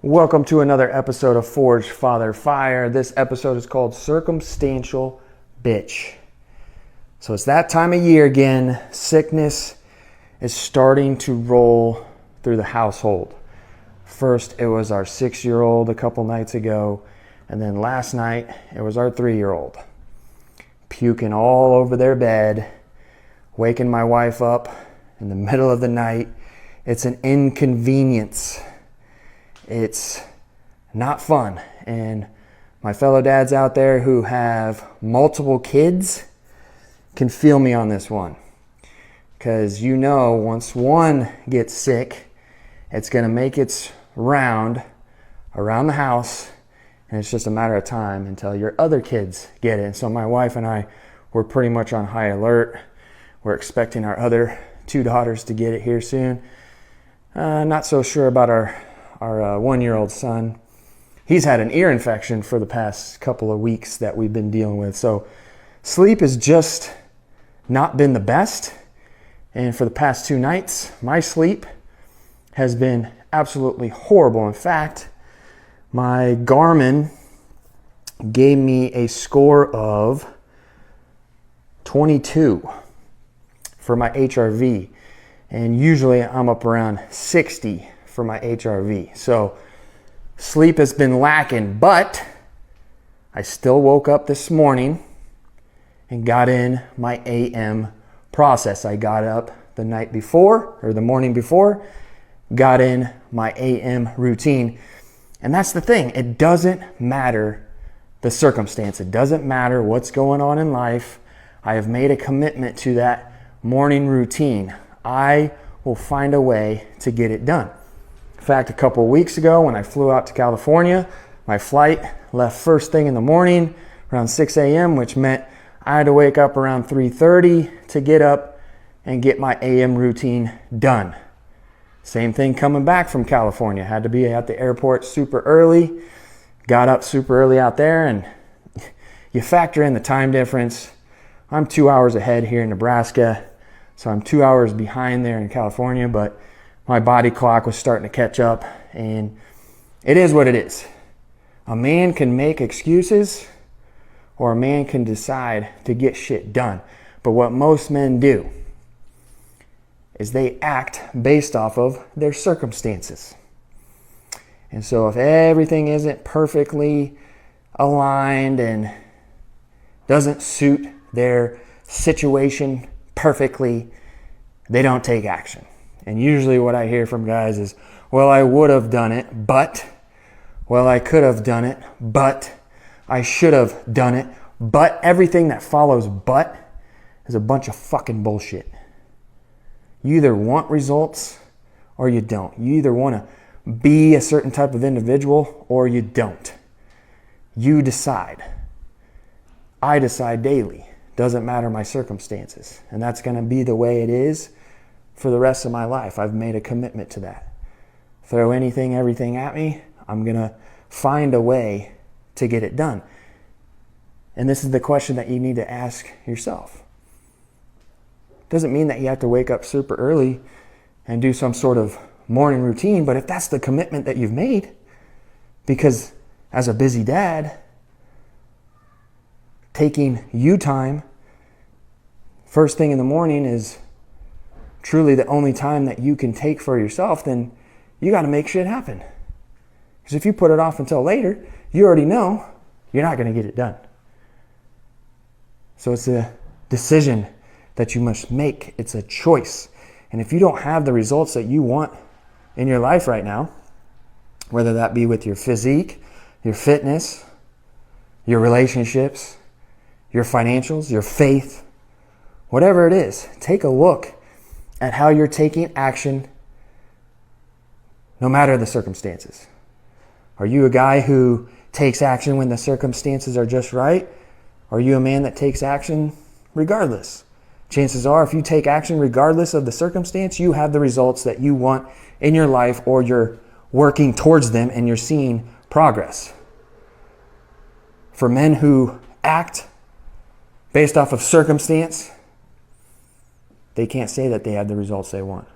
Welcome to another episode of Forge Father Fire. This episode is called Circumstantial BITCH. So it's that time of year again. Sickness is starting to roll through the household. First, it was our 6-year-old a couple nights ago, and then last night, it was our 3-year-old. Puking all over their bed, waking my wife up in the middle of the night. It's an inconvenience. It's not fun. And my fellow dads out there who have multiple kids can feel me on this one. Because you know, once one gets sick, it's going to make its round around the house, and it's just a matter of time until your other kids get it. And so my wife and I were pretty much on high alert. We're expecting our other 2 daughters to get it here soon. Not so sure about our 1-year-old son. He's had an ear infection for the past couple of weeks that we've been dealing with. So sleep has just not been the best. And for the past 2 nights, my sleep has been absolutely horrible. In fact, my Garmin gave me a score of 22 for my HRV. And usually I'm up around 60 for my HRV. So sleep has been lacking, but I still woke up this morning and got in my AM process. I got up the night before or the morning before, got in my AM routine. And that's the thing. It doesn't matter the circumstance. It doesn't matter what's going on in life. I have made a commitment to that morning routine. I will find a way to get it done. In fact, a couple of weeks ago when I flew out to California, my flight left first thing in the morning around 6 a.m., which meant I had to wake up around 3:30 to get up and get my AM routine done. Same thing coming back from California. Had to be at the airport super early, got up super early out there, and you factor in the time difference. I'm 2 hours ahead here in Nebraska, so I'm 2 hours behind there in California, but my body clock was starting to catch up, and it is what it is. A man can make excuses, or a man can decide to get shit done. But what most men do is they act based off of their circumstances. And so if everything isn't perfectly aligned and doesn't suit their situation perfectly, they don't take action. And usually what I hear from guys is, well, I would have done it, but, well, I could have done it, but, I should have done it, but everything that follows but is a bunch of fucking bullshit. You either want results or you don't. You either want to be a certain type of individual or you don't. You decide. I decide daily. Doesn't matter my circumstances. And that's going to be the way it is for the rest of my life. I've made a commitment to that. Throw anything, everything at me, I'm going to find a way to get it done. And this is the question that you need to ask yourself. Doesn't mean that you have to wake up super early and do some sort of morning routine, but if that's the commitment that you've made, because as a busy dad, taking you time first thing in the morning is truly the only time that you can take for yourself, then you got to make shit happen. Because if you put it off until later, you already know you're not going to get it done. So it's a decision that you must make. It's a choice. And if you don't have the results that you want in your life right now, whether that be with your physique, your fitness, your relationships, your financials, your faith, whatever it is, take a look at how you're taking action no matter the circumstances. Are you a guy who takes action when the circumstances are just right? Are you a man that takes action regardless? Chances are if you take action regardless of the circumstance, you have the results that you want in your life, or you're working towards them and you're seeing progress. For men who act based off of circumstance, they can't say that they have the results they want.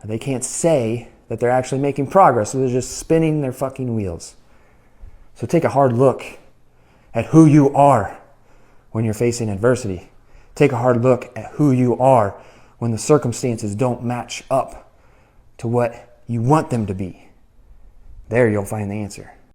They can't say that they're actually making progress, so they're just spinning their fucking wheels. So take a hard look at who you are when you're facing adversity. Take a hard look at who you are when the circumstances don't match up to what you want them to be. There you'll find the answer.